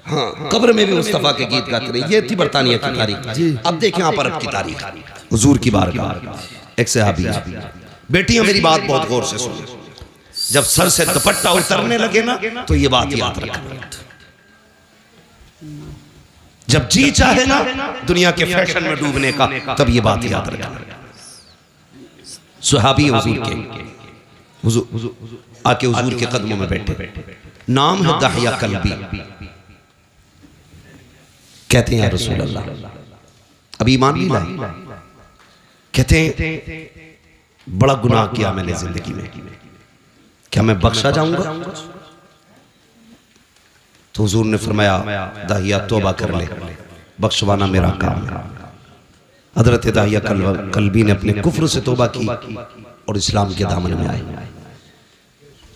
हाँ, कब्र में भी मुस्तफ़ा के गीत गाते रहे। ये थी बरतानिया की तारीख। अब देखें आप अरब की तारीख। हुजूर की बारगाह एक सहाबी। बेटियां मेरी बात बहुत गौर से सुनो, जब सर से दुपट्टा उतरने लगे ना तो ये बात याद रखना। जब जी चाहे ना दुनिया के फैशन में डूबने का, तब ये बात याद रखना। सहाबी हुजूर के, हुजूर आके हुजूर के कदमों में बैठे। नाम है दहिया कल्बी। कहते हैं या रसूल अल्लाह, अभी ईमान नहीं लाई। कहते हैं बड़ा गुनाह किया मैंने जिंदगी में, क्या मैं बख्शा जाऊंगा? तो हुजूर ने फरमाया दाहिया तौबा कर ले, बख्शवाना मेरा काम है। हजरत दाहिया कल्बी ने अपने कुफ्र से तौबा की और इस्लाम के दामन में आए।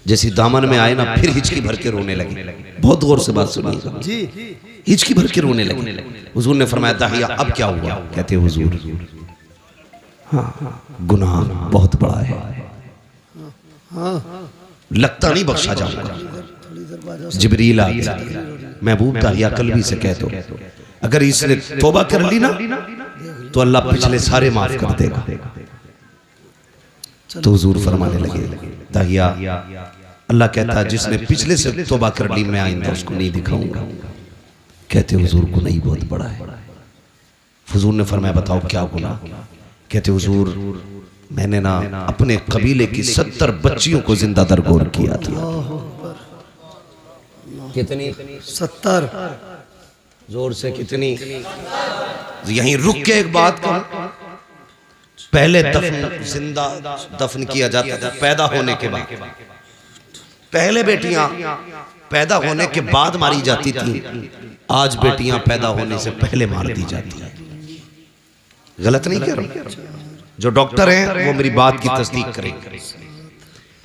जैसी दामन में आए ना, फिर हिचकी भर के रोने लगे। बहुत गौर से बात सुनिएगा जी। हिचकी भर के रोने लगे। हुजूर ने फरमाया दाहिया अब क्या हुआ? कहते हुजूर हाँ, गुनाह बहुत बड़ा है, लगता नहीं बख्शा जाऊंगा। जिब्रील आ गया, महबूब दाहिया कल्बी से कह दो अगर इसने तौबा कर ली ना तो अल्लाह पिछले सारे माफ कर देगा। तो हुजूर फरमाने लगे दाहिया, अल्लाह कहता है जिसने पिछले से तौबा कर ली मैं आइंदा उसको नहीं दिखाऊंगा। कहते हुजूर को नहीं बहुत बड़ा है। हुजूर ने फरमाया बताओ क्या गुनाह? कहते हुजूर मैंने ना अपने कबीले की 70 बच्चियों को जिंदा दरगोर किया था। कितनी? 70। जोर से कितनी? यहीं रुक के एक बात कहूं, पहले दफन जिंदा दफन किया जाता था पैदा होने के बाद। पहले बेटियां पैदा होने के बाद मारी जाती थी, आज बेटियां पैदा होने से पहले मार दी जाती हैं। गलत नहीं कह रहा, जो डॉक्टर हैं वो मेरी बात की तस्दीक करेंगे।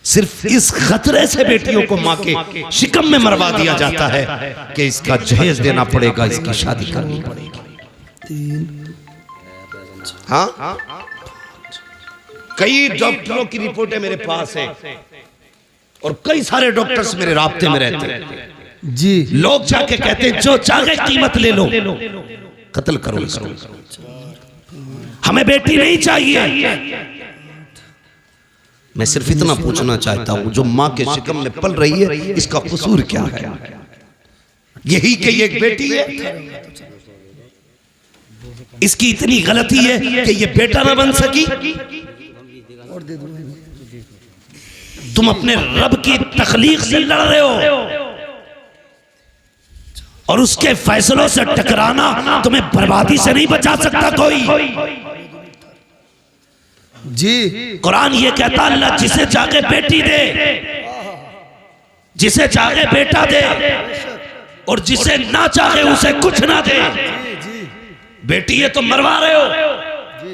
सिर्फ इस खतरे से बेटियों को मां के शिकम में मरवा दिया जाता है कि इसका जहेज देना पड़ेगा, इसकी शादी करनी पड़ेगी। हाँ, कई डॉक्टरों की रिपोर्टें मेरे पास हैं और कई सारे डॉक्टर्स मेरे राब्ते में रहते हैं जी। लोग जाके कहते हैं जो चाहे कीमत ले लो, कत्ल करो इसको, हमें बेटी नहीं चाहिए। मैं सिर्फ इतना पूछना चाहता हूं, जो मां के शिकम में पल रही है इसका कसूर क्या है? यही कि ये एक बेटी है, इसकी इतनी गलती है कि ये बेटा ना बन सकी। तुम अपने रब की तखलीक से लड़ रहे हो और उसके फैसलों से टकराना तुम्हें बर्बादी से नहीं बचा सकता कोई जी। कुरान ये कहता अल्लाह जिसे चाहे बेटी दे, जिसे चाहे बेटा दे और जिसे ना चाहे उसे कुछ ना दे। बेटी ये तो मरवा रहे हो,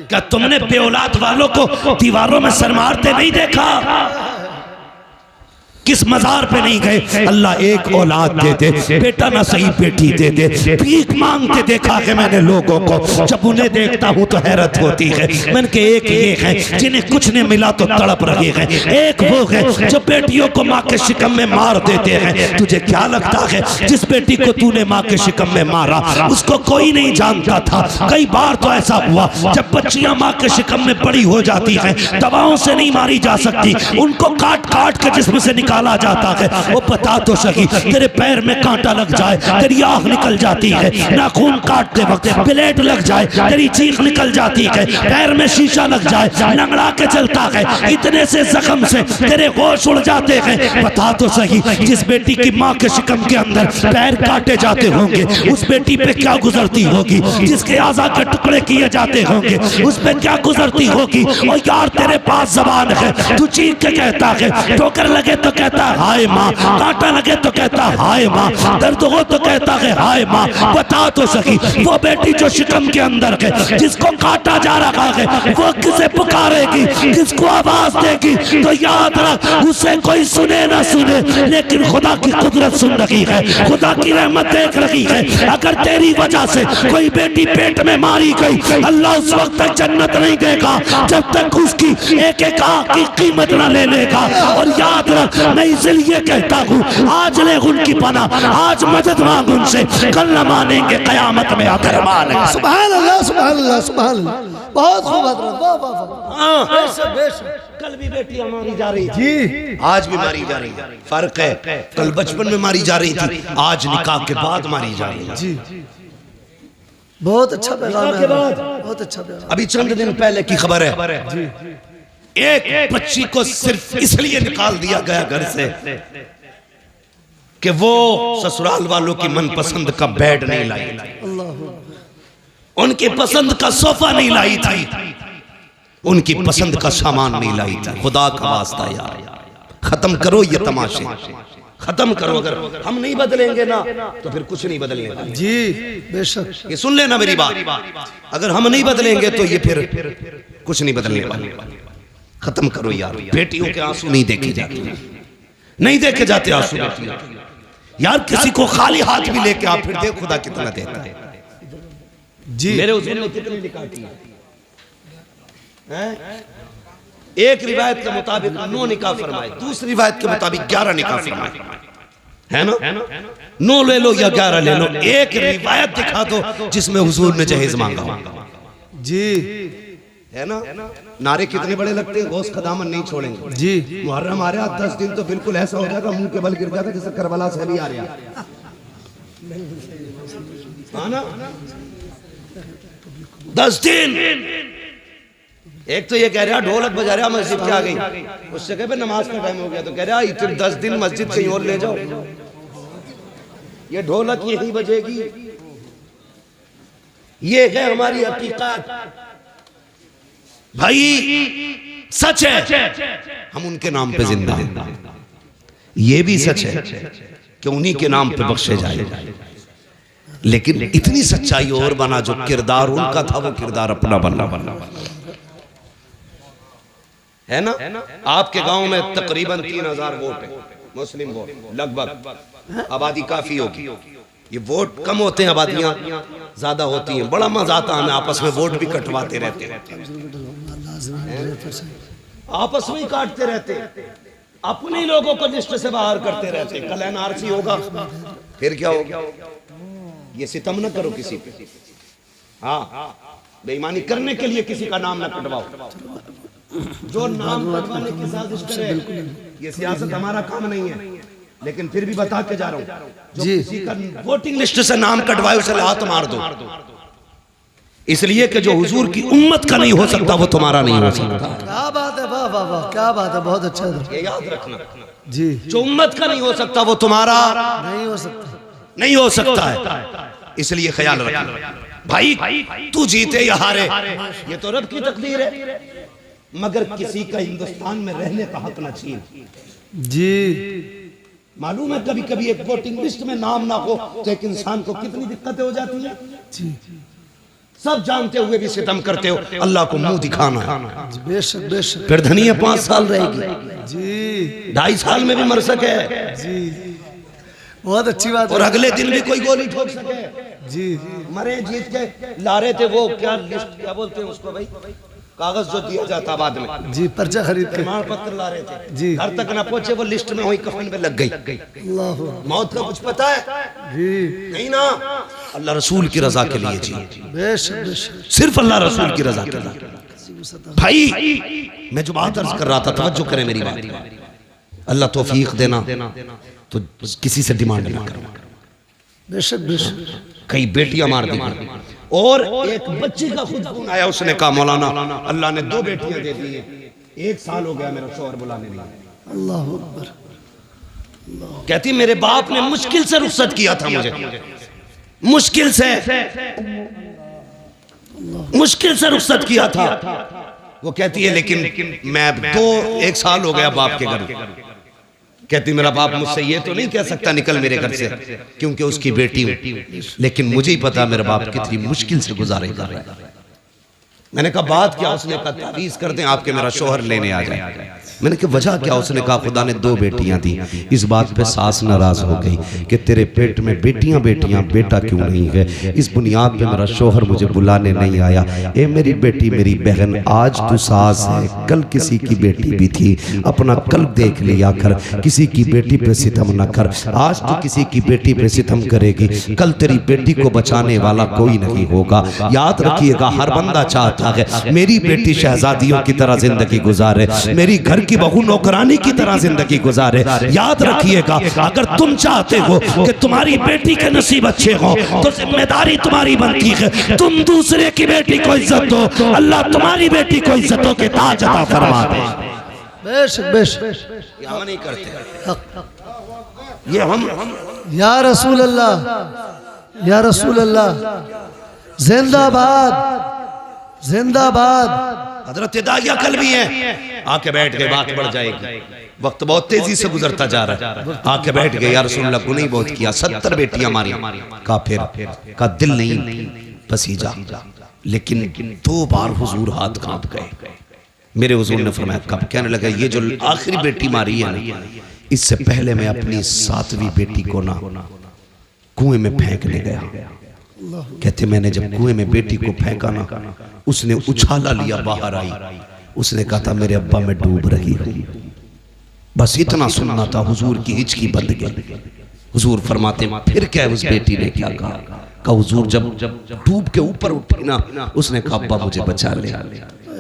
क्या तुमने बेऔलाद वालों को दीवारों में सर मारते नहीं देखा? किस मजार पे नहीं गए? अल्लाह एक औलाद दे दे, बेटा ना सही बेटी दे दे। भीख मांगते देखा है मैंने लोगों को, जब उन्हें देखता हूँ तो हैरत होती है। मैंने के एक ये है जिन्हें कुछ नहीं मिला तो तड़प रहे हैं, एक वो है जो बेटियों को माँ के शिकम में मार देते हैं। तुझे क्या लगता है जिस बेटी को तूने माँ के शिकम में मारा उसको कोई नहीं जानता था? कई बार तो ऐसा हुआ जब बच्चियां माँ के शिकम में बड़ी हो जाती हैं, दवाओं से नहीं मारी जा सकती, उनको काट काट के जिस्म से निकाला जाता है। वो बता तो सही, तेरे पैर में कांटा लग जाए तेरी आंख निकल जाती है, नाखून काटते वक्त ब्लेड लग जाए तेरी चीख निकल जाती है, पैर में शीशा लग जाए लंगड़ा के चलता है, इतने से जख्म से तेरे होश उड़ जाते हैं। बता तो सही, जिस बेटी की माँ के शिकम के अंदर पैर काटे जाते होंगे उस बेटी पे क्या गुजरती होगी? जिसके आज़ा के टुकड़े किए जाते होंगे उस पे क्या गुजरती होगी? और यार तेरे पास जबान है, तू चीख के कहता है, ठोकर लगे तो कहता है हाय माँ, कांटा लगे तो कहता है हाय माँ, दर्द हो तो कहता है हाय माँ। बता तो सही, वो बेटी जो शिकम के अंदर है जिसको काटा जा रहा है वो किसे पुकारेगी, किसको आवाज देगी? तो याद रख, उसे कोई सुने ना सुने लेकिन खुदा की कुदरत सुन रही है, खुदा की रहमत देख रही है। अगर तेरी वजह से कोई बेटी पेट में मारी गई, अल्लाह उस वक्त तक जन्नत नहीं देगा जब तक उसकी एक एक आंख की कीमत ना ले लेगा। और याद रख, मैं इसलिए कहता हूँ आज ले उनकी पनाह, आज मदद मांग उनसे, कल न मानेंगे कयामत में आकर मानेंगे। सुभान अल्लाह, सुभान अल्लाह, सुभान अल्लाह। बहुत खूब हजरत, वाह वाह वाह। बेशक बेशक। कल भी बेटियां मारी जा रही जी, आज भी मारी जा रही है। फर्क है, कल बचपन में मारी जा रही थी, आज निकाह के बाद मारी जा रही है। जी, बहुत अच्छा पैगाम है, बहुत अच्छा पैगाम। अभी चंद दिन पहले की खबर है, एक बच्ची को सिर्फ इसलिए निकाल दिया गया घर से कि वो ससुराल वालों की मनपसंद का बेड नहीं लाई, उनकी पसंद का सोफा नहीं लाई थी, उनकी पसंद का सामान नहीं लाई थी। खुदा का वास्ता यार, खत्म करो ये तमाशे, खत्म करो। अगर हम नहीं बदलेंगे ना तो फिर कुछ नहीं बदलेंगे। जी बेशक। ये सुन लेना मेरी बात, अगर हम नहीं बदलेंगे तो ये फिर कुछ नहीं बदलने वाले। खत्म करो यार, बेटियों के आंसू नहीं देखे जाते, नहीं देखे जाते आंसू यार। किसी को खाली हाथ भी लेके आप फिर देख खुदा कितना देता है। जी, मेरे उसमें कितनी निकाह की है? एक रिवायत के मुताबिक 9 निकाह फरमाए, दूसरी रिवायत के मुताबिक 11 निकाह फरमाए, है ना? 9 ले लो या 11 ले लो, एक रिवायत दिखा दो जिसमें हुजूर ने जहेज मांगा। जी, है ना? नारे कितने बड़े लगते हैं, गौस का दामन नहीं छोड़ेंगे। जी, मुहर्रम आ रहा 10 दिन तो बिल्कुल ऐसा हो जाएगा, मुंह के बल गिर जाएगा जैसे करबला से अभी आ रहा है ना? 10 दिन। एक तो ये कह रहा ढोलक बजा रहा मस्जिद के आ गई, उससे कहे नमाज का टाइम हो गया, तो कह रहा इतने 10 दिन मस्जिद कहीं और ले जाओ, ये ढोलक यही बजेगी। ये है हमारी हकीकत भाई, सच है, हम उनके नाम पे जिंदा हैं। ये भी सच है कि उन्हीं के नाम पे बख्शे जाए, लेकिन इतनी सच्चाई और बना, जो किरदार उनका था वो किरदार अपना बनना है ना? आपके गांव में तकरीबन 3000 वोट है, मुस्लिम वोट लगभग, आबादी काफी होगी। ये वोट कम होते हैं, आबादियां ज्यादा होती हैं। बड़ा मजा आता है, हमें आपस में वोट भी कटवाते रहते हैं, आपस में ही काटते रहते, अपने लोगों को लिस्ट से बाहर करते रहते। कल एनआरसी होगा, फिर क्या होगा? ये सितम न करो किसी पे, हाँ, बेईमानी करने के लिए किसी का नाम न कटवाओ। जो नाम कटवाने की साजिश करे, ये सियासत हमारा काम नहीं है, लेकिन फिर भी बता के जा रहा हूं, जो किसी का वोटिंग लिस्ट से नाम कटवाए उसे लात मार दो, इसलिए कि जो हुजूर की उम्मत का नहीं हो सकता वो तुम्हारा नहीं हो सकता। क्या बात है, वाह वाह वाह, क्या बात है, बहुत अच्छा। ये याद रखना जी, जो उम्मत का नहीं हो सकता वो तुम्हारा नहीं हो सकता, नहीं हो सकता है, इसलिए ख्याल रखना भाई। तू जीते या हारे ये तो रब की तकदीर है, मगर किसी का हिंदुस्तान में रहने का हक न छीन। जी, मालूम है कभी कभी एक वोटिंग लिस्ट में नाम ना हो तो एक इंसान को कितनी दिक्कतें हो जाती हैं। जी, सब जानते हुए भी सितम करते हो, अल्लाह को मुंह दिखाना है। बेशक बेशक। फिर धनिया 5 साल रहेगी, जी, 2.5 साल में भी मर सके, जी, बहुत अच्छी बात और अगले दिन भी कोई गोली ठोक सके। जी, मरे जीत के ला रहे थे वो क्या लिस्ट, क्या बोलते हैं उसको भाई, कागज जो दिया जाता बाद में, जी, पर्चा खरीद के प्रमाण पत्र ला रहे थे जी, घर तक ना पहुंचे, वो लिस्ट में वही कफन में लग गई। अल्लाह, मौत का कुछ पता है जी, नहीं ना, अल्लाह रसूल की रजा के लिए जी, बेशक बेशक। सिर्फ अल्लाह रसूल की रजा के लिए। भाई मैं जो बात अर्ज कर रहा था, तवज्जो करें मेरी बात, अल्लाह तौफीक देना तो किसी से डिमांड ना करना। बेशक बेशक। कई बेटियां मार दी, और एक बच्ची का खुद फोन आया, उसने कहा मौलाना अल्लाह ने 2 बेटियां दे दी हैं, 1 साल हो गया मेरा शौहर बुलाने नहीं आया। अल्लाह अकबर। कहती मेरे बाप ने मुश्किल से रुखसत किया था मुझे, मुश्किल से रुखसत किया था। वो कहती है लेकिन मैं 1 साल हो गया बाप के घर। कहती मेरा बाप मुझसे ये तो नहीं कह सकता निकल मेरे घर से, क्योंकि उसकी बेटी हूं, लेकिन मुझे ही पता मेरा बाप कितनी मुश्किल से गुजारे कर रहा है। मैंने कहा बात क्या? उसने कहा तावीज़ कर दें आपके, मेरा शौहर लेने आ जाए। मैंने कहा वजह क्या? उसने कहा खुदा ने 2 बेटियां दी। इस बात पे सास नाराज हो गई कि तेरे पेट में बेटियां बेटियां, बेटा क्यों नहीं है? इस बुनियाद पे मेरा शोहर मुझे बुलाने नहीं आया। ए मेरी बेटी, मेरी बहन, आज तू सास है, कल किसी की बेटी भी थी। अपना कल्ब देख लिया कर, किसी की बेटी पे सितम न कर। आज तू किसी की बेटी पे सितम करेगी, कल तेरी बेटी को बचाने वाला कोई नहीं होगा। याद रखिएगा, हर बंदा चाहता है मेरी बेटी शहजादियों की तरह जिंदगी गुजारे, मेरी घर की बहू नौकरानी की तरह जिंदगी गुजारे। याद रखिएगा, अगर तुम चाहते हो कि तुम्हारी बेटी के नसीब अच्छे हो तो जिम्मेदारी तुम्हारी बनती है तुम दूसरे की बेटी को इज्जत दो। अल्लाह तुम्हारी बेटी को इज्जतों के ताज अता फरमा दे। बेशक बेशक हम नहीं करते ये, हम या रसूल अल्लाह, या रसूल अल्लाह, जिंदाबाद जिंदाबाद। हजरत दाहिया कल भी है, आके बैठ गए, बात बढ़ जाएगी। वक्त बहुत तेजी से गुजरता जा रहा है। आके बैठ गए, या रसूल अल्लाह गुनाह बहुत किया, 70 बेटियां मारी। काफिर का दिल नहीं पसीजा, लेकिन 2 बार हुजूर हाथ कांप गए। मेरे हुजूर ने फरमाया कब? कहने लगा ये जो आखिरी बेटी मारी है ना, इससे पहले मैं अपनी 7वीं बेटी को ना कुएं में फेंकने गया। कहते मैंने जब कुएं में बेटी को फेंका ना, उसने उछाला लिया, बाहर आई। उसने कहा था मेरे अब्बा मैं डूब रही हूं। बस इतना सुनना था, हुजूर की हिचकी बंद गई। हुजूर फरमाते फिर क्या उस बेटी ने क्या कहा? कहा हुजूर जब डूब के ऊपर उठी ना, उसने कहा अब्बा मुझे बचा ले,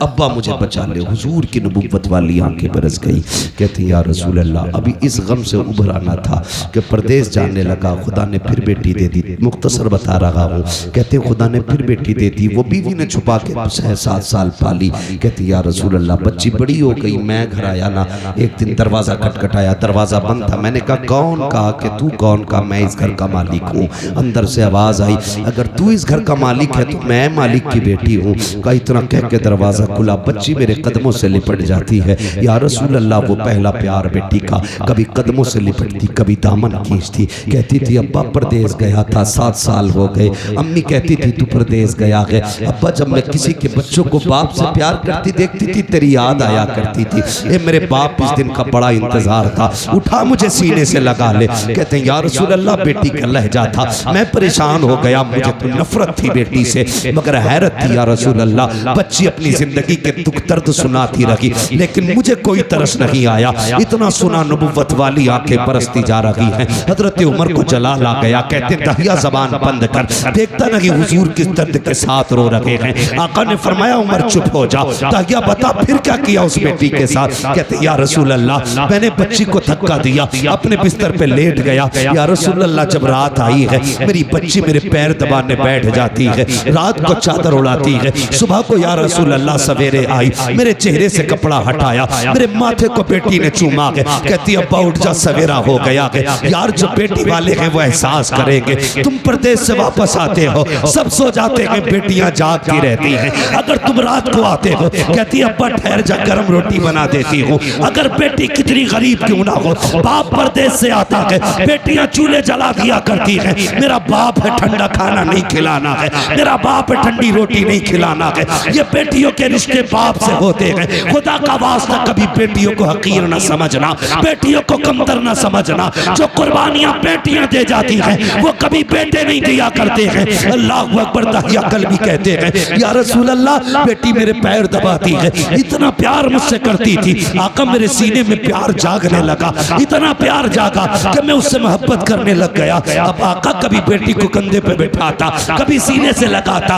अब्बा मुझे बचा ले। हुजूर की नबुव्वत वाली आंखें बरस गई। कहती या रसूल अल्लाह, अभी इस गम से उभर आना था कि परदेश जाने लगा, खुदा ने फिर बेटी दे दी। मुख्तसर बता रहा हूँ। कहते खुदा ने फिर बेटी दे दी, वो बीवी ने छुपा के 6-7 साल पाली। कहती या रसूल अल्लाह, बच्ची बड़ी हो गई, मैं घर आया ना, एक दिन दरवाज़ा खटखटाया, दरवाज़ा बंद था। मैंने कहा कौन? कहा कि तू कौन? कहा मैं इस घर का मालिक हूँ। अंदर से आवाज़ आई, अगर तू इस घर का मालिक है तो मैं मालिक की बेटी हूँ। कहा इतना कह के दरवाज़ा खुला, बच्ची मेरे कदमों से लिपट जाती है। या रसूल अल्लाह, वो पहला प्यार बेटी का, कभी कदमों से लिपटती, कभी दामन खींचती। कहती थी अब्बा परदेश गया था, 7 साल हो गए। अम्मी कहती थी तू परदेश गया है। अब्बा जब मैं किसी के बच्चों को बाप से प्यार करती देखती थी, तेरी याद आया करती थी। ये मेरे बाप इस दिन का बड़ा इंतजार था, उठा मुझे सीने से लगा ले। कहते हैं या रसूल अल्लाह, बेटी का लहजा था, मैं परेशान हो गया, मुझे तो नफरत थी बेटी से, मगर हैरत थी या रसूल अल्लाह, बच्ची अपनी जिंदगी के दुख दर्द सुनाती रही, लेकिन मुझे कोई तरस नहीं आया। इतना सुना, नबुव्वत वाली आंखें बरसती जा रही हैं। हजरत उमर को जलाल आ गया। कहते दहिया जबान बंद कर, देखता नहीं हुजूर किस दर्द के साथ रो रहे हैं। आका ने फरमाया उमर चुप हो जा। दहिया बता फिर क्या किया उस बेटी के साथ? कहते या रसूल अल्लाह, मैंने बच्ची को धक्का दिया, अपने बिस्तर पे लेट गया। या रसूल अल्लाह, जब रात आई है, मेरी बच्ची मेरे पैर दबाने बैठ जाती है, रात को चादर उड़ाती है। सुबह को या रसूल अल्लाह सवेरे आई, मेरे चेहरे से कपड़ा हटाया, मेरे माथे को बेटी ने चूमा के कहती अब्बा उठ जा, सवेरा हो गया है। यार जो बेटी वाले हैं वो एहसास करेंगे, तुम परदेश से वापस आते हो, सब सो जाते हैं, बेटियां जागती रहती हैं। अगर तुम रात को आते हो, कहती अब्बा ठहर जा, गर्म रोटी बना देती हूँ। अगर बेटी कितनी गरीब क्यों ना हो, बाप परदेश से आता है, बेटियां चूल्हे जला दिया करती हैं। मेरा बाप है, ठंडा खाना नहीं खिलाना है, मेरा बाप है, ठंडी रोटी नहीं खिलाना है। ये बेटियों के रिश्ते बाप से होते हैं। खुदा का वास्ता कभी बेटियों को हकीर न समझना, बेटियों को कमतर न समझना। जो कुर्बानियां बेटियां दे जाती हैं वो कभी बेटे नहीं दिया करते हैं। अल्लाहु अकबर। दहिया कल भी कहते हैं या रसूल अल्लाह, बेटी मेरे पैर दबाती है, इतना प्यार मुझसे करती थी। आका मेरे सीने में प्यार जागने लगा, इतना प्यार जागा कि मैं उससे मोहब्बत करने लग गया। अब आका कभी बेटी को कंधे पे बैठाता, कभी सीने से लगाता।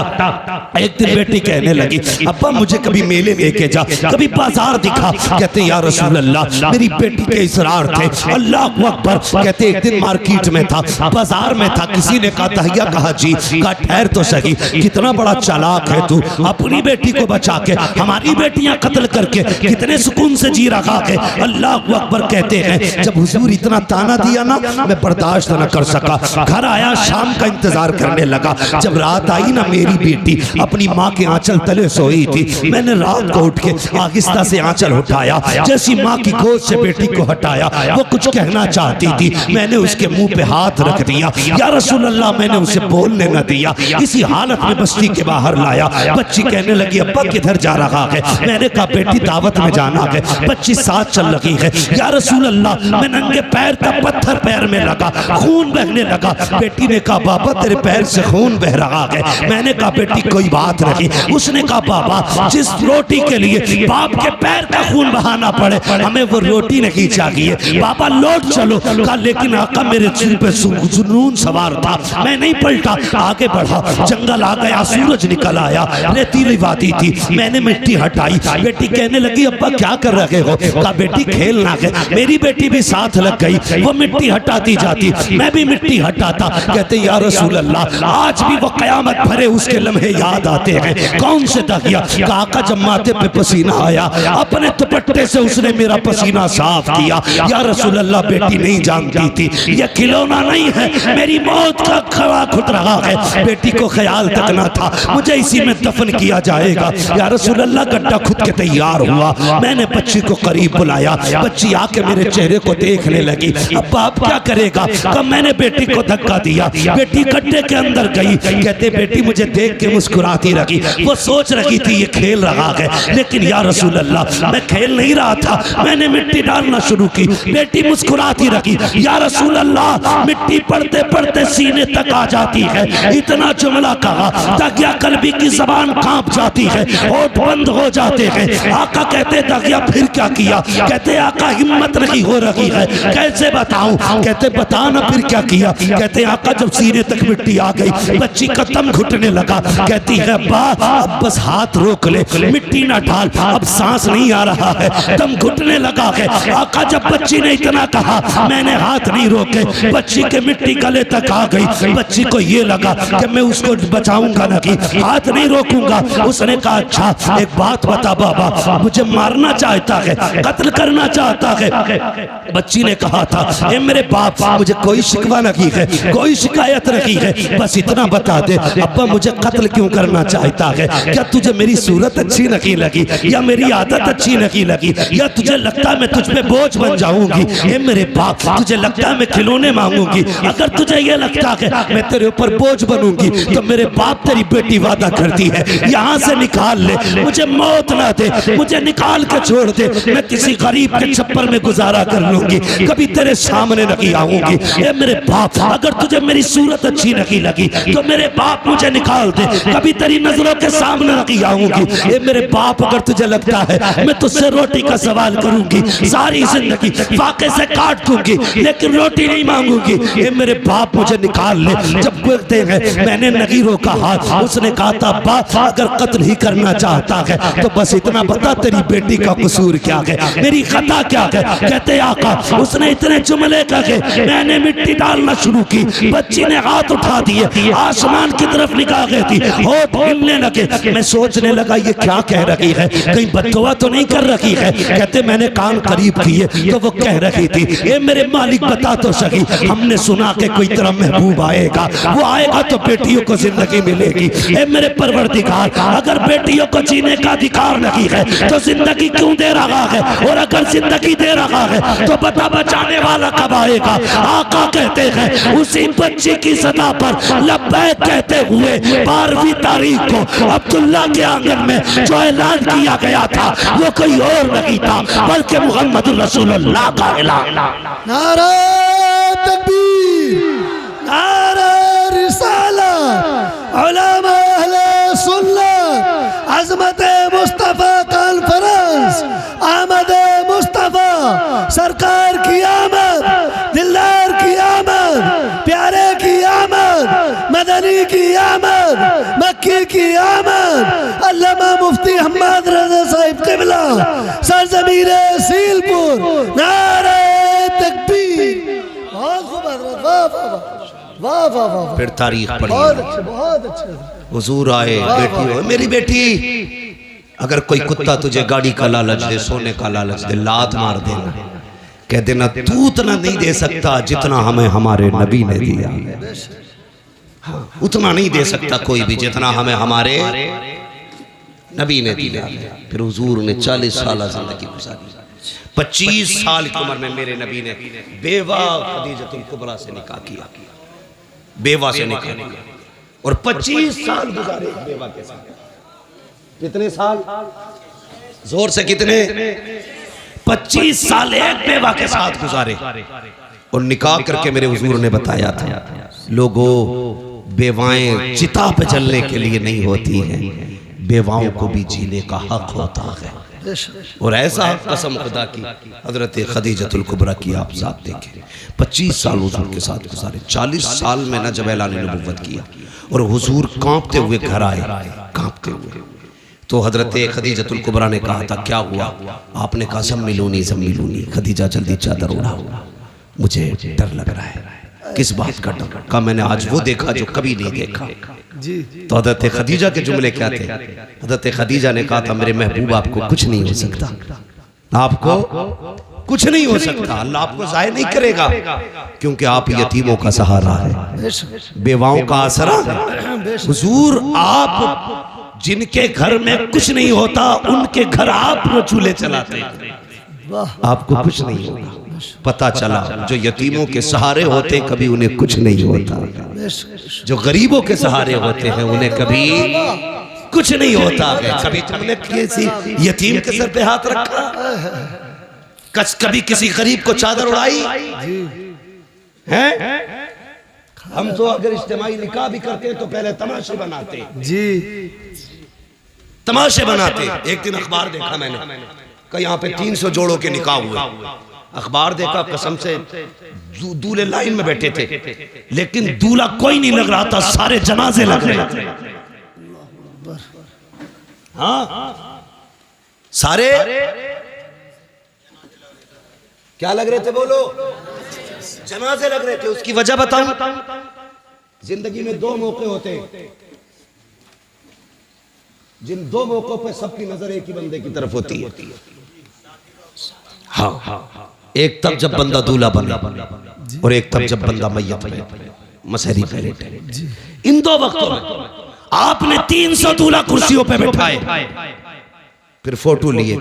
एक दिन बेटी कहने लगी अब्बा मुझे कभी मेले लेके जा, कभी बाजार दिखा। कहते या रसूल अल्लाह, मेरी बेटी के इसरार थे। अल्लाह अकबर। कहते एक दिन मार्केट में था, बाजार में था, किसी ने कहा दहिया, कहा जी। कहा ठहर तो सही, कितना बड़ा चालाक है तू, अपनी बेटी को बचा के हमारी बेटियां कत्ल करके कितने सुकून से जी रहा है। अल्लाह अकबर। कहते हैं जब हुजूर इतना ताना दिया ना, मैं बर्दाश्त न कर सका, घर आया, शाम का इंतजार करने लगा। जब रात आई ना, मेरी बेटी अपनी माँ के आंचल तले सोई थी। मैंने रात को उठ के आहिस्ता से आंचल उठाया, जैसी माँ की गोद से बेटी को हटाया, वो कुछ कहना चाहती थी, मैंने उसके मुंह पे हाथ रख दिया, या रसूल अल्लाह, मैंने उसे बोलने न दिया। इसी हालत में बस्ती के बाहर लाया। बच्ची कहने लगी अब्बा किधर जा रहा है? मैंने कहा बेटी दावत में जाना है। बच्ची साथ चल रही है। या रसूल अल्लाह, मैं नंगे पैर था, पत्थर पैर में लगा, खून बहने लगा। बेटी ने कहा बाबा तेरे पैर से खून बह रहा है। मैंने कहा बेटी कोई बात नहीं। उसने कहा बाबा जिस रोटी के लिए बाप के पैर का खून बहाना पड़े, हमें वो रोटी नहीं चाहिए। बाबा लौट चलो। कहा लेकिन आका मेरे सिर पे जुनून सवार था, मैं नहीं पलटा, आगे बढ़ा। जंगल आ गया, सूरज निकल आया, रेतीली वादी थी, मैंने मिट्टी हटाई। बेटी कहने लगी अब्बा क्या कर रहे हो? कहा बेटी खेलना है। मेरी बेटी भी साथ लग गई, वो मिट्टी हटाती जाती, मैं भी मिट्टी हटाता। कहते या रसूल अल्लाह, आज भी वो कयामत भरे उसके लम्हे याद आते हैं। कौन से दगिया? काका जब माथे पे पसीना आया, अपने दुपट्टे से उसने मेरा पसीना साफ किया। या रसूल अल्लाह, बेटी नहीं जानती थी ये खिलौना नहीं है, मेरी मौत का खड़ा खुद रहा है। बेटी को ख्याल तक ना था मुझे इसी में दफन किया जाएगा। या रसूल अल्लाह, गड्ढा खुद के तैयार हुआ। मैंने बच्ची को करीब बुलाया, बच्ची आके मेरे चेहरे को देखने लगी। अब बाप क्या करेगा? कब मैंने बेटी को धक्का दिया, बेटी गड्ढे के अंदर गई। कहते बेटी मुझे देख के मुस्कुराती रही, वो सोच रही थी ये खेल रहा है, लेकिन या रसूल अल्लाह मैं खेल नहीं रहा था, मैंने मिट्टी डालना शुरू की। बेटी मुस्कुराती रही। या रसूल अल्लाह, मिट्टी पड़ते पड़ते सीने तक आ जाती है। इतना जुमला कहा दगिया कल्बी की जबान कांप जाती है, होठ बंद हो जाते हैं। आका कहते दगिया फिर क्या किया? कहते आका हिम्मत नहीं हो रही है, कैसे बताऊं? कहते बता ना फिर क्या किया? कहते आका जब सीने तक मिट्टी आ गई, बच्ची का दम घुटने लगा। कहती है अब्बा अब बस हाथ रोक ले, मिट्टी ना डाल, अब सांस नहीं आ रहा है, दम घुटने लगा है। आका जब बच्ची ने इतना कहा, मैंने हाथ नहीं रोके, बच्ची के मिट्टी गले तक आ गई। बच्ची को ये लगा कि मैं उसको बचाऊंगा नहीं, हाथ नहीं रोकूंगा। उसने कहा अच्छा एक बात बता बाबा, मुझे मारना चाहता है, कत्ल करना चाहता है? बच्ची ने कहा था ए मेरे बाप, मुझे कोई शिकवा नहीं है, कोई शिकायत नहीं है, बस इतना बता दे अब्बा मुझे कत्ल क्यों करना चाहता है? क्या तुझे मेरी सूरत अच्छी नहीं लगी, या मेरी आदत अच्छी नहीं लगी, या तुझे लगता है मैं तुझ पे बोझ बन जाऊंगी? ए मेरे बाप, तुझे लगता है मैं खिलौने मांगूंगी? अगर तुझे ये लगता है मैं तेरे ऊपर बोझ बनूंगी तो मेरे बाप तेरी बेटी वादा करती है यहाँ से निकाल ले, मुझे मौत ना दे, मुझे निकाल के छोड़ दे, मैं किसी गरीब के छप्पर में गुजारा कर लूंगी, कभी तेरे सामने नहीं आऊंगी। ए मेरे बाप, अगर तुझे मेरी सूरत अच्छी नहीं लगी तो मेरे बाप मुझे निकाल दे, कभी तेरी नजरों के सामने नहीं आऊंगी। ए मेरे बाप, अगर तुझे लगता है मैं तुझसे रोटी का सवाल करूंगी, सारी जिंदगी फाके से काट दूंगी, लेकिन रोटी नहीं मांगूंगी। ए मेरे बाप मुझे निकाल ले। जब बोलते हैं मैंने नहीं रोका हाथ, उसने कहा था बाप अगर कत्ल ही करना चाहता है तो बस इतना बता तेरी बेटी का कसूर क्या है, मेरी खता क्या है? कहते आका उसने इतने जुमले कहे, मैंने मिट्टी डालना शुरू की, बच्ची ने हाथ उठा दिए, आसमान की तरफ निगाह गई थी, होठ हिलने लगे। मैं सोचने लगा ये क्या कह रही है, कहीं बददुआ तो नहीं कर रही है? कहते मैंने कान करीब किए तो वो कह रही थी ए मेरे मालिक बता तो सही, हमने सुना कि कोई तेरा महबूब आएगा, वो आएगा तो बेटियों को जिंदगी मिलेगी। ए मेरे परवरदिगार, अगर बेटियों को जीने का अधिकार नहीं है तो जिंदगी क्यों दे रहा है? और अगर जिंदगी दे रहा है तो बता बचाने वाला कब आएगा? आका कहते हैं उसी बच्ची की सदा पर लब्बैक कहते हुए 12वीं तारीख को अब्दुल्ला के आंगन में जो ऐलान किया गया था वो कोई और नहीं था बल्कि मोहम्मद रसूलुल्लाह का ऐलान। नारा तकबीर, नारा रिसालत, उलमा अहले सुन्नत, अज़मत मुस्तफ़ा कॉन्फ्रेंस, आमद मुस्तफ़ा, सरकार की आमद, दिलदार की आमद, प्यारे की आमद, मदनी की आमद, मक्की की आमद, अल्लामा मुफ्ती हम्मद रज़ा साहिब क़िबला, सरज़मीर सीलपुर, नारा तकबीर। बहुत खूब हज़रत, वाह वाह वाह वाह वाह। फिर तारीख पढ़ी, बहुत अच्छे, बहुत अच्छे। हुजूर आए, बेटी हो मेरी बेटी, अगर कोई कुत्ता तुझे गाड़ी का लालच दे, सोने का लालच दे, लात मार देना, कह देना तू उतना नहीं दे सकता जितना हमें हमारे नबी ने दिया। हाँ, उतना नहीं दे सकता कोई भी जितना हमें हमारे नबी ने दिया। फिर हुजूर ने 40 साल जिंदगी गुजारी। 25 साल की उम्र में मेरे नबी ने बेवा खदीजतुल कुबरा से निकाह किया, बेवा से निकाह किया और 25 साल गुजारे बेवा के साथ। कितने साल? जोर से कितने? 25 साल एक बेवा के साथ गुजारे। और निकाह करके मेरे हुजूर ने बताया था, लोगों बेवाएं चिता पे जलने के लिए नहीं होती हैं, बेवाओं को भी जीने का हक होता है। और ऐसा कसम खुदा की हजरत खदीजतुल कुबरा की आप साथ देखें। 25 साल हुजूर के साथ गुजारे। 40 साल में न जब ऐलान नबुव्वत किया और हुजूर कांपते हुए घर आए, कांपते हुए। तो हजरत खदीजतुल कुबरा ने कहा था, क्या हुआ? आपने कहा ज़म्मिलूनी ज़म्मिलूनी। खदीजा जल्दी चादर उड़ाओ, मुझे डर लग रहा है। किस बात का डर? कहा मैंने आज वो देखा जो कभी नहीं देखा। तो हजरत खदीजा के जुमले क्या थे? हजरत खदीजा ने कहा था, मेरे महबूब आपको कुछ नहीं हो सकता, आपको कुछ नहीं हो सकता, अल्लाह आपको ज़ाहिर नहीं करेगा, क्योंकि आप यतीमों का सहारा है, बेवाओं का आसरा है। हुजूर आप जिनके घर में कुछ नहीं होता उनके घर आप चूल्हे चलाते हैं, आपको कुछ नहीं होगा। पता चला जो यतीमों के सहारे होते कभी उन्हें कुछ नहीं होता, जो गरीबों के सहारे होते हैं उन्हें कभी कुछ नहीं होता है। कभी तुमने किसी यतीम के सर पे हाथ रखा? कभी किसी गरीब को चादर उड़ाई है? हम तो अगर इज्तिमाई निकाह भी करते तो पहले तमाशे बनाते जी, तमाशे बनाते। एक दिन अखबार देखा मैंने कि यहाँ पे 300 जोड़ों के निकाह हुए। अखबार देखा, कसम से दूल्हे लाइन में बैठे थे, लेकिन दूल्हा कोई नहीं लग रहा था, सारे जनाजे लग रहे थे। हाँ, सारे क्या लग रहे थे? बोलो, जनाजे लग रहे थे। उसकी वजह बताऊं? जिंदगी में 2 मौके होते हैं, जिन 2 मौकों पे सबकी नजर एक ही बंदे की तरफ होती है। हाँ, एक तब जब बंदा दूल्हा बना और एक तब जब बंदा मैयत बने, मसहरी पे लेटे। इन 2 वक्तों में आपने 300 दूल्हा कुर्सियों पे बैठाए, फिर फोटो लिए,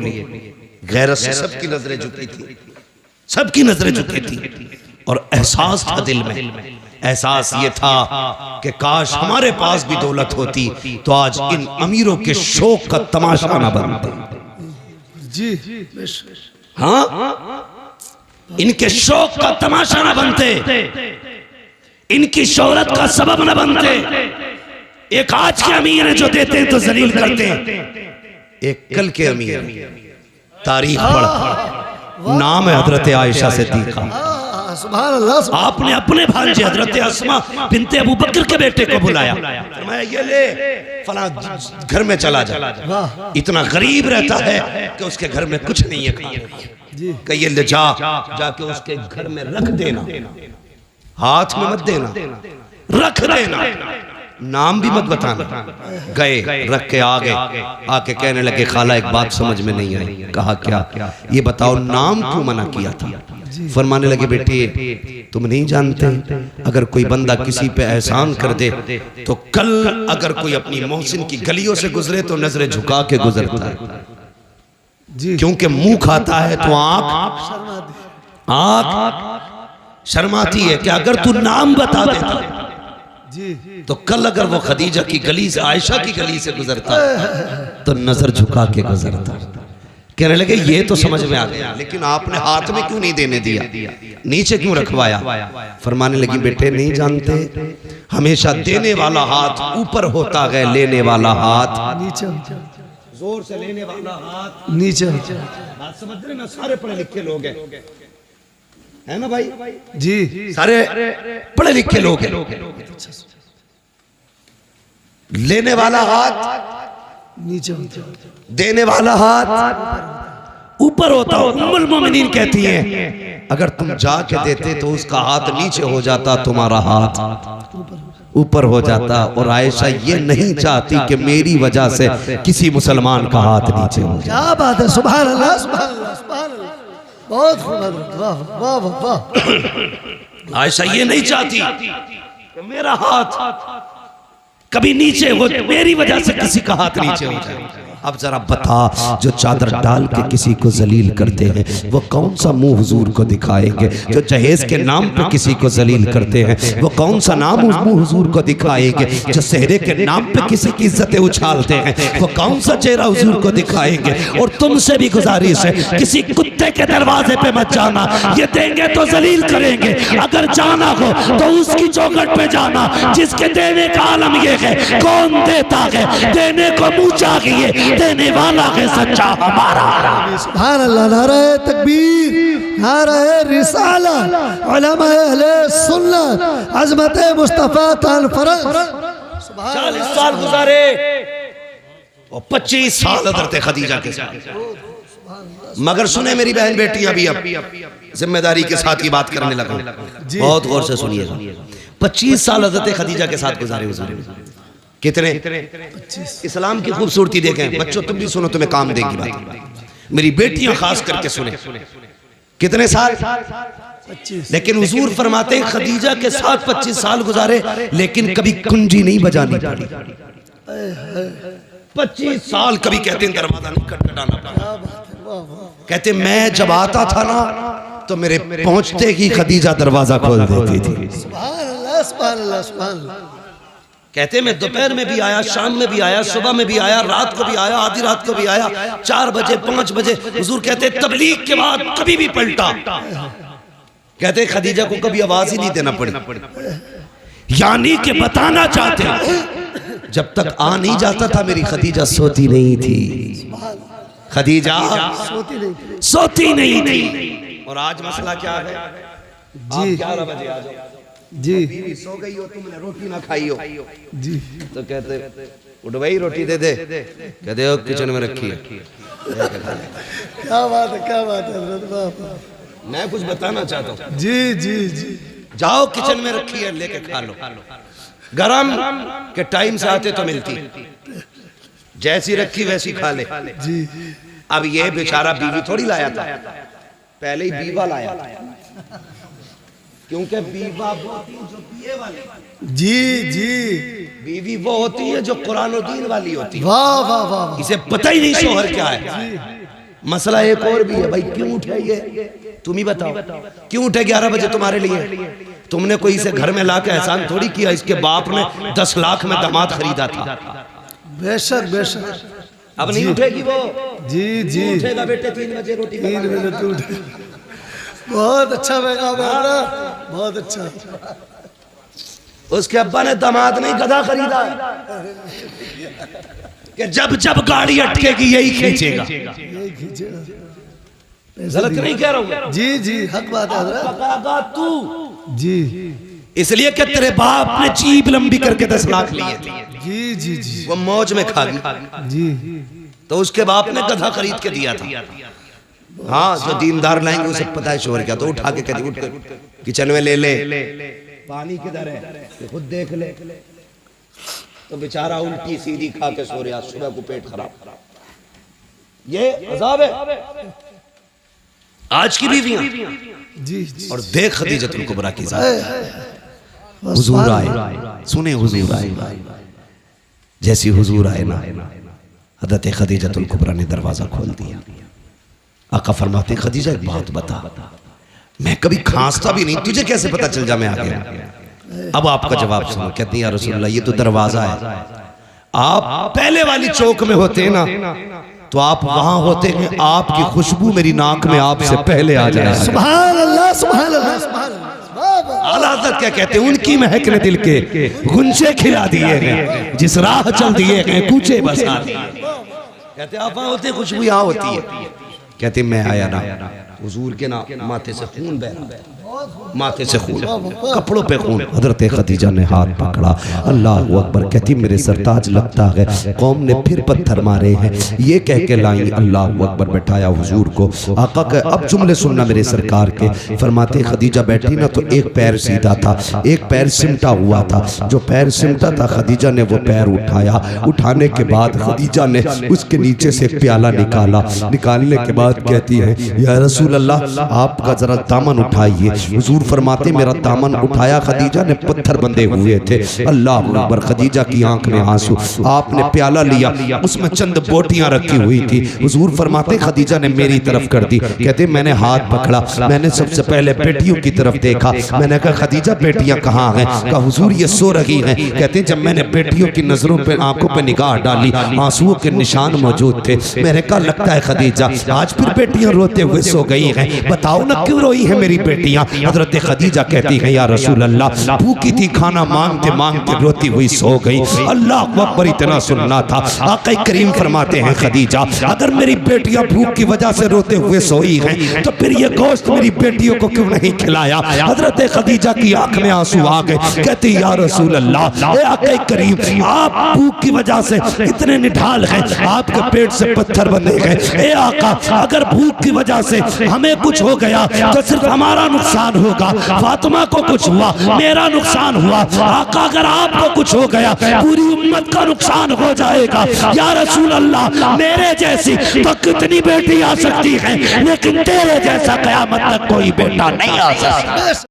गैरत से सबकी नजरें झुकी थी, सबकी नजरें झुकी थी। और एहसास था दिल में, एहसास ये था कि काश हमारे पास भी दौलत होती तो आज इन अमीरों के शौक का तमाशा ना बनता जी। हाँ, इनके शौक का तमाशा ना बनते, इनकी शोहरत का सबब ना बनते। एक आज के अमीर है जो देते हैं तो जलील करते हैं, एक कल के अमीर तारीख पढ़, नाम है हजरत आयशा सिद्दीका। आपने अपने भांजे हजरत अस्मा बिनते अबू बकर के बेटे को बुलाया, मैं ये ले फला घर में चला जा। इतना गरीब रहता है कि उसके घर में कुछ नहीं है, कहिए ले जाके उसके घर में रख देना, हाथ में मत देना, रख देना, नाम भी मत बताना। गए, रख के आ गए, आके कहने लगे खाला एक बात समझ में नहीं आई। कहा क्या? ये बताओ नाम क्यों मना किया था? फरमाने लगे बेटे तुम नहीं जानते, अगर कोई बंदा किसी पे एहसान कर दे तो कल अगर कोई अपनी मोहसिन की गलियों से गुजरे तो नजरें झुका के गुजरता है, क्योंकि मुंह खाता है तो आंख शर्माती है कि अगर तू नाम बता देता तो कल अगर वो खदीजा की गली से, आयशा की गली से गुजरता तो नजर झुका के गुजरता। कहने लगे ये तो समझ में आ गया, लेकिन आपने हाथ में क्यों नहीं देने दिया, नीचे क्यों रखवाया? फरमाने लगी बेटे नहीं जानते, हमेशा देने वाला हाथ ऊपर होता है, लेने वाला हाथ नीचे, जोर से लेने वाला हाथ नीचे। बात समझ रहे ना? सारे पढ़े लिखे लोग हैं, है ना भाई जी? सारे पढ़े लिखे लोग हैं। लेने वाला हाथ नीचे, देने वाला हाथ ऊपर होता। उम्मुल मोमिनीन कहती है अगर तुम जाके देते तो उसका हाथ नीचे हो जाता, तुम्हारा हाथ ऊपर हो जाता। और आयशा ये नहीं चाहती कि मेरी वजह से किसी मुसलमान का हाथ नीचे हो जाए। क्या बात है, सुभान अल्लाह, सुभान अल्लाह, सुभान अल्लाह, बहुत खूब, वाह वाह वाह। आयशा ये नहीं चाहती कि मेरा हाथ कभी नीचे हो, मेरी वजह से किसी का हाथ नीचे हो जाए। अब जरा बता, जो चादर डाल के किसी को जलील करते हैं वो कौन सा मुंह हुजूर को दिखाएंगे? जो जहेज के नाम पे किसी को जलील करते हैं वो कौन सा नाम मुंह हुजूर को दिखाएंगे? जो सेहरे के नाम पे किसी की इज्जतें उछालते हैं वो कौन सा चेहरा हुजूर को दिखाएंगे? और तुमसे भी गुजारिश है, किसी कुत्ते के दरवाजे पे मत जाना, ये देंगे तो जलील करेंगे। अगर जाना हो तो उसकी चौखट पे जाना जिसके देने का आलम ये है। कौन देता है? देने को मुंह चाहिए, देने वाला है सच्चा हमारा। सुभान अल्लाह। नारे तकबीर, नारे रिसालत, उलमा अहले सुन्नत, अज़मत मुस्तफा कॉन्फ्रेंस। 40 साल गुजारे और 25 साल हज़रत खदीजा के साथ। मगर सुने मेरी बहन बेटियां, अभी अब जिम्मेदारी के साथ ही बात करने लगा, बहुत गौर से सुनिएगा। 25 साल हज़रत खदीजा के साथ गुजारे हुजूर। कितने? इस्लाम की खूबसूरती देखें बच्चों, तुम भी सुनो, तुम्हें काम देगी बात। मेरी बेटियां खास करके सुने। कितने साल? 25। लेकिन हुजूर फरमाते हैं खदीजा के साथ 25 साल गुजारे, लेकिन कभी कुंजी नहीं बजानी पड़ी। 25 साल कभी कहते हैं दरवाजा नहीं खटखटाना पड़ा। कहते मैं जब आता था ना तो मेरे पहुंचते ही खदीजा दरवाजा खोल देती थी। सुभान अल्लाह, सुभान अल्लाह, सुभान अल्लाह। कहते मैं दोपहर में भी आया, शाम में भी आया, सुबह में भी आया, रात को भी आया, आधी रात को भी आया, 4 बजे 5 बजे। हुजूर कहते तबलीग के बाद कभी भी पलटा। कहते खदीजा को कभी आवाज ही नहीं देना पड़ी, यानी कि बताना चाहते जब तक आ नहीं जाता था मेरी खदीजा सोती नहीं थी। खदीजा सोती नहीं थी। और आज मसला क्या है जी? 11 बजे आ जाओ जी, बीवी सो गई हो, तुमने रोटी ना खाई हो जी, तो कहते उठ भाई रोटी दे दे। कहते हो किचन में रखी है। क्या बात है, क्या बात है। मैं कुछ बताना चाहता हूँ जी जी जी। जाओ किचन में रखी है, लेके खा लो। गरम के टाइम से आते तो मिलती, जैसी रखी वैसी खा ले जी। अब ये बेचारा बीवी थोड़ी लाया था, पहले ही बीवा लाया था, क्योंकि बीवा वो होती है जो पिए वाली। जी जी। बीवी वो होती है जो कुरान और दीन वाली होती है। वाह वाह वाह। इसे पता ही नहीं शोहर क्या है। मसला एक और भी है भाई, क्यों उठे ये तुम ही बताओ, क्यों उठे 11 बजे तुम्हारे लिए? तुमने कोई इसे घर में लाकर एहसान थोड़ी किया, इसके बाप ने 10 लाख में दामाद खरीदा था। बेशक बेशक। अब नहीं उठेगी वो जी जी। उठेगा बेटे 3 बजे रोटी 3 बजे तो उठे। बहुत अच्छा पैगाम है, बहुत अच्छा। उसके अब्बा ने दामाद नहीं गधा खरीदा कि जब जब गाड़ी अटकेगी यही खींचेगा। गलत नहीं कह रहा हूँ जी जी, हक बात है हज़रत। तू जी, इसलिए कि तेरे बाप ने जीभ लंबी करके 10 लाख लिए थे। जी जी जी। वो मौज में खा गई जी, तो उसके बाप ने गधा खरीद के दिया था। हाँ, जो दीनदार लाएंगे उसे पता है शोहर क्या, तो उठा के कहती उठ कर किचन में ले ले, पानी किधर है खुद देख ले। तो बेचारा उल्टी सीधी खा के सो रहा, सुबह को पेट खराब। ये अजाब है आज की बीवियां। जी। और देख खदीजतुल कुबरा की जात, हुजूर आए, सुने हुजूर आए, जैसी हुजूर आए ना हज़रत खदीजतुल कुबरा ने दरवाजा खोल दिया। आका फरमाते खदीजा एक बात बता, मैं कभी खांसता भी नहीं, तुझे कैसे पता चल जा मैं आ गया? अब आपका जवाब सुनो। कहती है या रसूलल्लाह ये तो दरवाजा है, आप पहले वाली चौक में होते ना तो आप वहां होते हैं, आपकी खुशबू मेरी नाक में आपसे पहले आ जाए। सुभान अल्लाह, सुभान अल्लाह, सुभान अल्लाह। आला हज़रत क्या कहते हैं? उनकी महक ने दिल के गुंजे खिला दिए हैं, जिस राह चल दिए हैं कूचे बसा दिए। कहते आप वहां होते, खुशबू यहाँ होती है। कहते मैं आया ना, हुजूर के ना माथे से खून बह रहा, माथे से खून, कपड़ों पे खून। हजरत खदीजा ने हाथ पकड़ा, अल्लाह अकबर। कहती मेरे सरताज लगता है कौम ने फिर पत्थर मारे हैं, ये कह के लाई अल्लाह अकबर। बैठाया हुजूर को। आका के अब जुमले सुनना मेरे सरकार के। फरमाते खदीजा बैठी ना तो एक पैर सीधा था, एक पैर सिमटा हुआ था। जो पैर सिमटा था खदीजा ने वो पैर उठाया। उठाने के बाद खदीजा ने उसके नीचे से एक प्याला निकाला। निकालने के बाद कहती है या रसूल अल्लाह आपका जरा दामन उठाइए। हुजूर फरमाते मेरा दामन उठाया, खदीजा ने पत्थर बंधे हुए थे। अल्लाह अकबर। खदीजा की आंख में आंसू। आपने प्याला लिया, उसमें चंद बोटियां रखी हुई थी। हुजूर फरमाते खदीजा ने मेरी तरफ कर दी। कहते मैंने हाथ पकड़ा, मैंने सबसे पहले बेटियों की तरफ देखा। मैंने कहा खदीजा बेटियां कहाँ हैं? कहा हुजूर ये सो रही हैं। कहते जब मैंने बेटियों की नजरों पे आंखों पे निगाह डाली, आंसुओं के निशान मौजूद थे। मैंने कहा लगता है खदीजा आज फिर बेटियां रोते हुए सो गई हैं, बताओ ना क्यों रोई है मेरी बेटियां? हजरत खदीजा कहती है या रसूल अल्लाह भूखी थी, खाना मांगते मांगते रोती हुई सो गई। अल्लाह अकबर। इतना सुनना था। आका करीम फरमाते हैं खदीजा अगर मेरी बेटियां भूख की वजह से रोते हुए सोई हैं तो फिर ये गोश्त मेरी बेटियों को क्यों नहीं खिलाया? हजरत खदीजा की आंख में आंसू आ गए। कहती या रसूल अल्लाह आका करीम आप भूख की वजह से इतने निढाल हैं, आपके पेट से पत्थर बंधे गए। ए आका अगर भूख की वजह से हमें कुछ हो गया तो सिर्फ हमारा नुकसान होगा, फातिमा को कुछ हुआ मेरा नुकसान हुआ। आका अगर आपको कुछ हो गया पूरी उम्मत का नुकसान हो जाएगा। या रसूल अल्लाह मेरे जैसी तो कितनी बेटी आ सकती है, लेकिन तेरे जैसा कयामत तक कोई बेटा नहीं आ सकता।